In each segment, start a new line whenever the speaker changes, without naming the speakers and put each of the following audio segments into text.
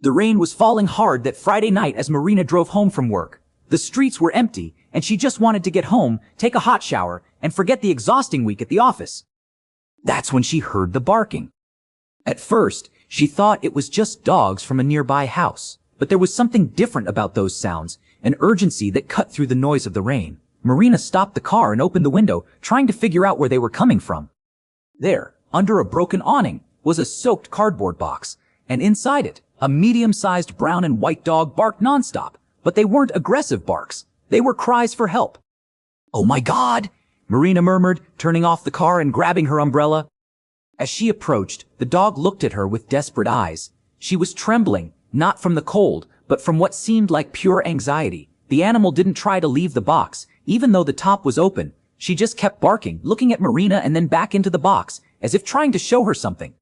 The rain was falling hard that Friday night as Marina drove home from work. The streets were empty, and she just wanted to get home, take a hot shower, and forget the exhausting week at the office. That's when she heard the barking. At first, she thought it was just dogs from a nearby house, but there was something different about those sounds, an urgency that cut through the noise of the rain. Marina stopped the car and opened the window, trying to figure out where they were coming from. There, under a broken awning, was a soaked cardboard box, and inside it, a medium-sized brown and white dog barked nonstop, but they weren't aggressive barks. They were cries for help. "Oh my God!" Marina murmured, turning off the car and grabbing her umbrella. As she approached, the dog looked at her with desperate eyes. She was trembling, not from the cold, but from what seemed like pure anxiety. The animal didn't try to leave the box, even though the top was open. She just kept barking, looking at Marina and then back into the box, as if trying to show her something.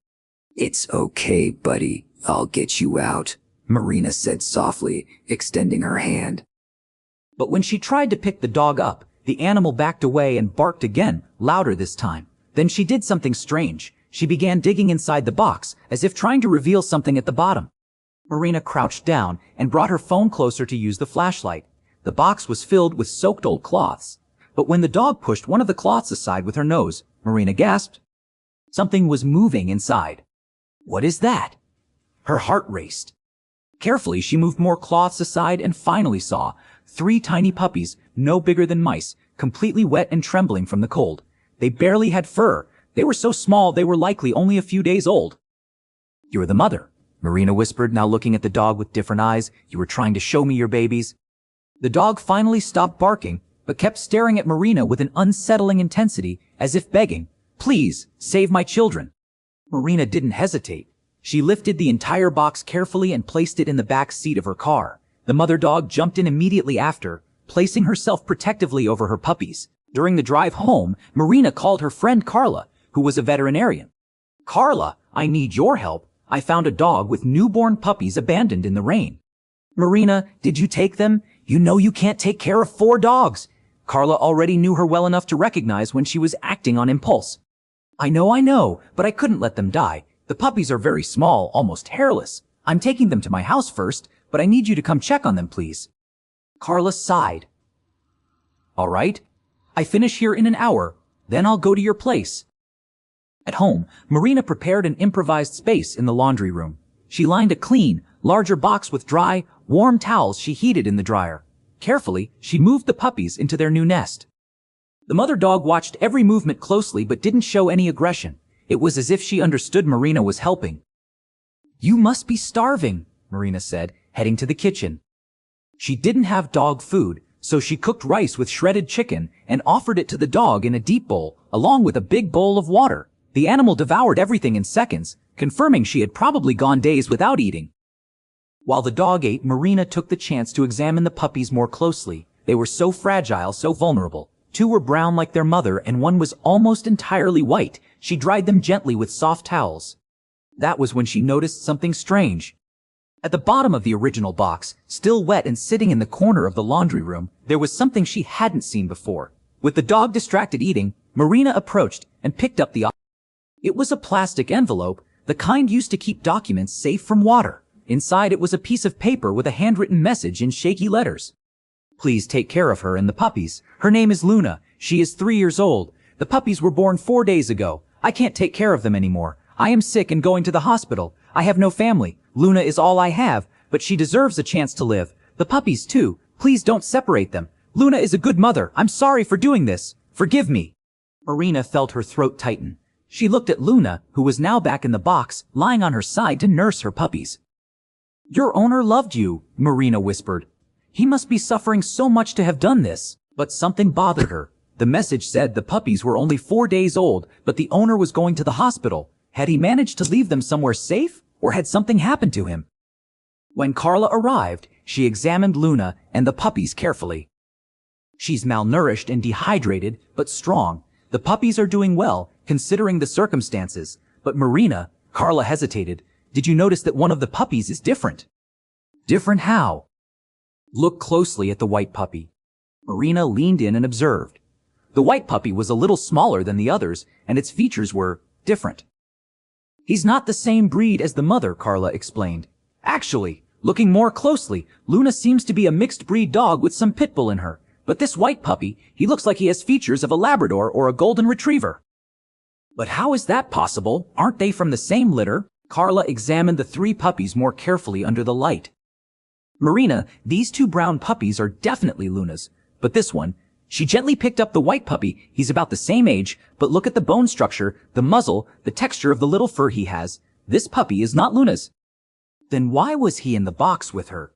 "It's okay, buddy. I'll get you out," Marina said softly, extending her hand.
But when she tried to pick the dog up, the animal backed away and barked again, louder this time. Then she did something strange. She began digging inside the box, as if trying to reveal something at the bottom. Marina crouched down and brought her phone closer to use the flashlight. The box was filled with soaked old cloths. But when the dog pushed one of the cloths aside with her nose, Marina gasped. Something was moving inside. What is that? Her heart raced. Carefully, she moved more cloths aside and finally saw 3 tiny puppies, no bigger than mice, completely wet and trembling from the cold. They barely had fur. They were so small they were likely only a few days old. "You're the mother," Marina whispered, now looking at the dog with different eyes. "You were trying to show me your babies." The dog finally stopped barking, but kept staring at Marina with an unsettling intensity, as if begging, "Please, save my children." Marina didn't hesitate. She lifted the entire box carefully and placed it in the back seat of her car. The mother dog jumped in immediately after, placing herself protectively over her puppies. During the drive home, Marina called her friend Carla, who was a veterinarian. "Carla, I need your help. I found a dog with newborn puppies abandoned in the rain." "Marina, did you take them? You know you can't take care of 4 dogs." Carla already knew her well enough to recognize when she was acting on impulse. I know, but I couldn't let them die. The puppies are very small, almost hairless. I'm taking them to my house first, but I need you to come check on them, please." Carla sighed. "All right. I finish here in an hour, then I'll go to your place." At home, Marina prepared an improvised space in the laundry room. She lined a clean, larger box with dry, warm towels she heated in the dryer. Carefully, she moved the puppies into their new nest. The mother dog watched every movement closely but didn't show any aggression. It was as if she understood Marina was helping. "You must be starving," Marina said, heading to the kitchen. She didn't have dog food, so she cooked rice with shredded chicken and offered it to the dog in a deep bowl, along with a big bowl of water. The animal devoured everything in seconds, confirming she had probably gone days without eating. While the dog ate, Marina took the chance to examine the puppies more closely. They were so fragile, so vulnerable. 2 were brown like their mother and 1 was almost entirely white. She dried them gently with soft towels. That was when she noticed something strange. At the bottom of the original box, still wet and sitting in the corner of the laundry room, there was something she hadn't seen before. With the dog distracted eating, Marina approached and picked up the object. It was a plastic envelope, the kind used to keep documents safe from water. Inside it was a piece of paper with a handwritten message in shaky letters. "Please take care of her and the puppies. Her name is Luna. She is 3 years old. The puppies were born 4 days ago. I can't take care of them anymore. I am sick and going to the hospital. I have no family. Luna is all I have, but she deserves a chance to live. The puppies too. Please don't separate them. Luna is a good mother. I'm sorry for doing this. Forgive me." Marina felt her throat tighten. She looked at Luna, who was now back in the box, lying on her side to nurse her puppies. "Your owner loved you," Marina whispered. "He must be suffering so much to have done this." But something bothered her. The message said the puppies were only 4 days old, but the owner was going to the hospital. Had he managed to leave them somewhere safe, or had something happened to him? When Carla arrived, she examined Luna and the puppies carefully. "She's malnourished and dehydrated, but strong. The puppies are doing well, considering the circumstances. But Marina," Carla hesitated, "did you notice that one of the puppies is different?" "Different how?" "Look closely at the white puppy." Marina leaned in and observed. The white puppy was a little smaller than the others, and its features were different. "He's not the same breed as the mother," Carla explained. Actually, looking more closely, Luna seems to be a mixed breed dog with some pit bull in her. But this white puppy, he looks like he has features of a Labrador or a Golden Retriever. But how is that possible? Aren't they from the same litter? Carla examined the 3 puppies more carefully under the light. Marina, these 2 brown puppies are definitely Luna's. But this one, she gently picked up the white puppy. He's about the same age, but look at the bone structure, the muzzle, the texture of the little fur he has. This puppy is not Luna's. Then why was he in the box with her?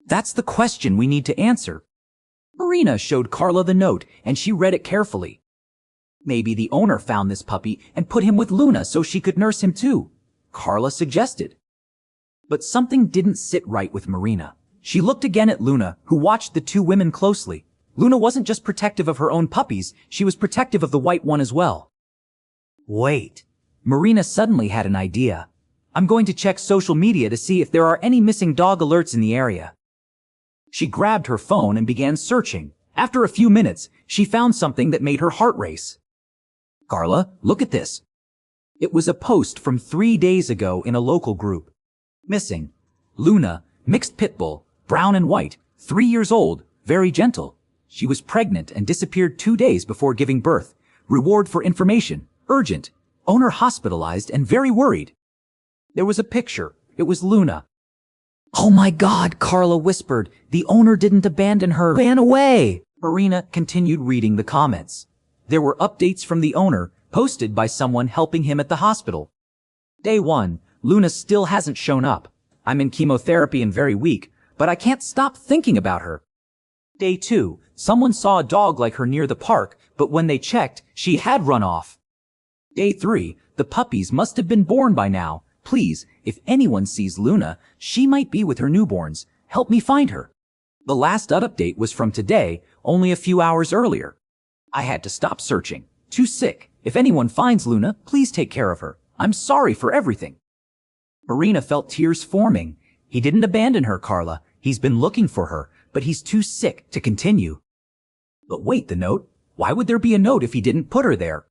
That's the question we need to answer. Marina showed Carla the note, and she read it carefully. Maybe the owner found this puppy and put him with Luna so she could nurse him too, Carla suggested. But something didn't sit right with Marina. She looked again at Luna, who watched the 2 women closely. Luna wasn't just protective of her own puppies, she was protective of the white one as well. Wait. Marina suddenly had an idea. I'm going to check social media to see if there are any missing dog alerts in the area. She grabbed her phone and began searching. After a few minutes, she found something that made her heart race. Carla, look at this. It was a post from 3 days ago in a local group. Missing. Luna, mixed pit bull, brown and white, 3 years old, very gentle. She was pregnant and disappeared 2 days before giving birth. Reward for information. Urgent. Owner hospitalized and very worried. There was a picture. It was Luna. Oh my God, Carla whispered. The owner didn't abandon her. Ran away. Marina continued reading the comments. There were updates from the owner, posted by someone helping him at the hospital. Day 1, Luna still hasn't shown up. I'm in chemotherapy and very weak, but I can't stop thinking about her. Day 2, someone saw a dog like her near the park, but when they checked, she had run off. Day 3, the puppies must have been born by now. Please, if anyone sees Luna, she might be with her newborns. Help me find her. The last update was from today, only a few hours earlier. I had to stop searching. Too sick. If anyone finds Luna, please take care of her. I'm sorry for everything. Marina felt tears forming. He didn't abandon her, Carla. He's been looking for her, but he's too sick to continue. But wait, the note? Why would there be a note if he didn't put her there?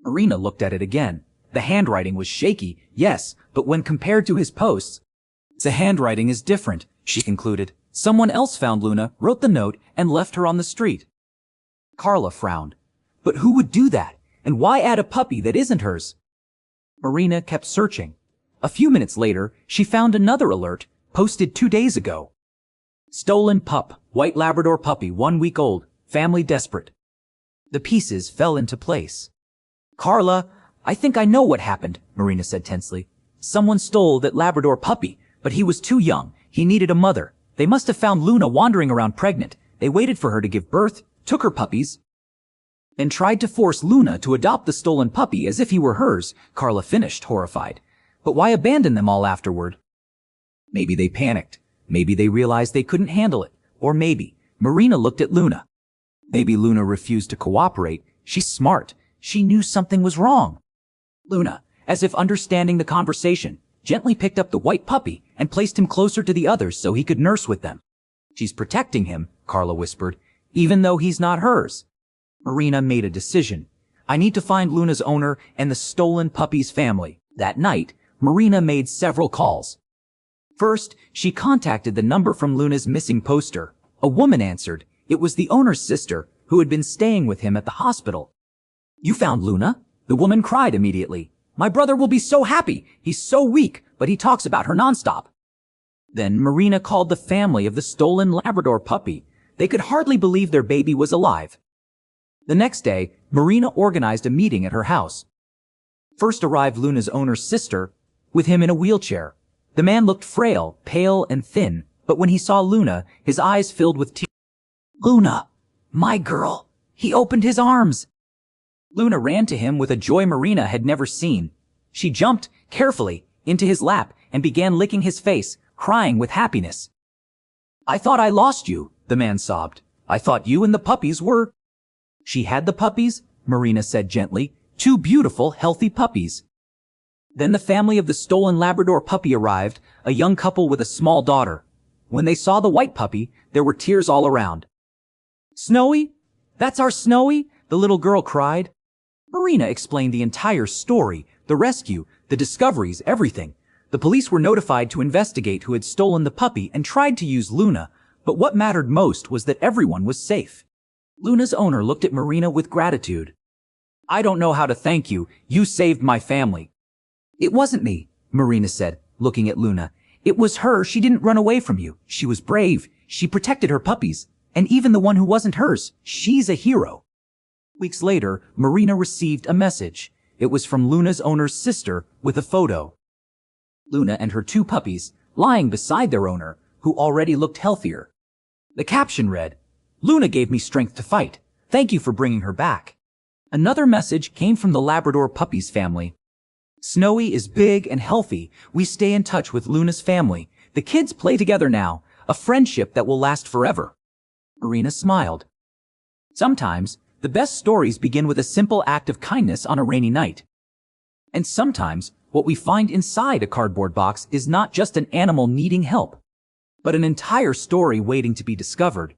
Marina looked at it again. The handwriting was shaky, yes, but when compared to his posts, the handwriting is different, she concluded. Someone else found Luna, wrote the note, and left her on the street. Carla frowned. But who would do that? And why add a puppy that isn't hers? Marina kept searching. A few minutes later, she found another alert, posted 2 days ago. Stolen pup, white Labrador puppy, 1 week old, family desperate. The pieces fell into place. Carla, I think I know what happened, Marina said tensely. Someone stole that Labrador puppy, but he was too young. He needed a mother. They must have found Luna wandering around pregnant. They waited for her to give birth, took her puppies, and tried to force Luna to adopt the stolen puppy as if he were hers, Carla finished, horrified. But why abandon them all afterward? Maybe they panicked. Maybe they realized they couldn't handle it. Or maybe, Marina looked at Luna. Maybe Luna refused to cooperate. She's smart. She knew something was wrong. Luna, as if understanding the conversation, gently picked up the white puppy and placed him closer to the others so he could nurse with them. She's protecting him, Carla whispered, even though he's not hers. Marina made a decision. I need to find Luna's owner and the stolen puppy's family. That night, Marina made several calls. First, she contacted the number from Luna's missing poster. A woman answered. It was the owner's sister, who had been staying with him at the hospital. You found Luna? The woman cried immediately. My brother will be so happy. He's so weak, but he talks about her nonstop. Then Marina called the family of the stolen Labrador puppy. They could hardly believe their baby was alive. The next day, Marina organized a meeting at her house. First arrived Luna's owner's sister, with him in a wheelchair. The man looked frail, pale, and thin, but when he saw Luna, his eyes filled with tears. Luna, my girl. He opened his arms. Luna ran to him with a joy Marina had never seen. She jumped, carefully, into his lap and began licking his face, crying with happiness. I thought I lost you, the man sobbed. I thought you and the puppies were... She had the puppies, Marina said gently. 2 beautiful, healthy puppies. Then the family of the stolen Labrador puppy arrived, a young couple with a small daughter. When they saw the white puppy, there were tears all around. Snowy? That's our Snowy? The little girl cried. Marina explained the entire story, the rescue, the discoveries, everything. The police were notified to investigate who had stolen the puppy and tried to use Luna, but what mattered most was that everyone was safe. Luna's owner looked at Marina with gratitude. "I don't know how to thank you. You saved my family." "It wasn't me," Marina said, looking at Luna. "It was her. She didn't run away from you. She was brave. She protected her puppies. And even the one who wasn't hers. She's a hero." Weeks later, Marina received a message. It was from Luna's owner's sister with a photo. Luna and her 2 puppies lying beside their owner, who already looked healthier. The caption read, "Luna gave me strength to fight. Thank you for bringing her back." Another message came from the Labrador puppies family. "Snowy is big and healthy. We stay in touch with Luna's family. The kids play together now, a friendship that will last forever." Marina smiled. Sometimes, the best stories begin with a simple act of kindness on a rainy night. And sometimes, what we find inside a cardboard box is not just an animal needing help, but an entire story waiting to be discovered.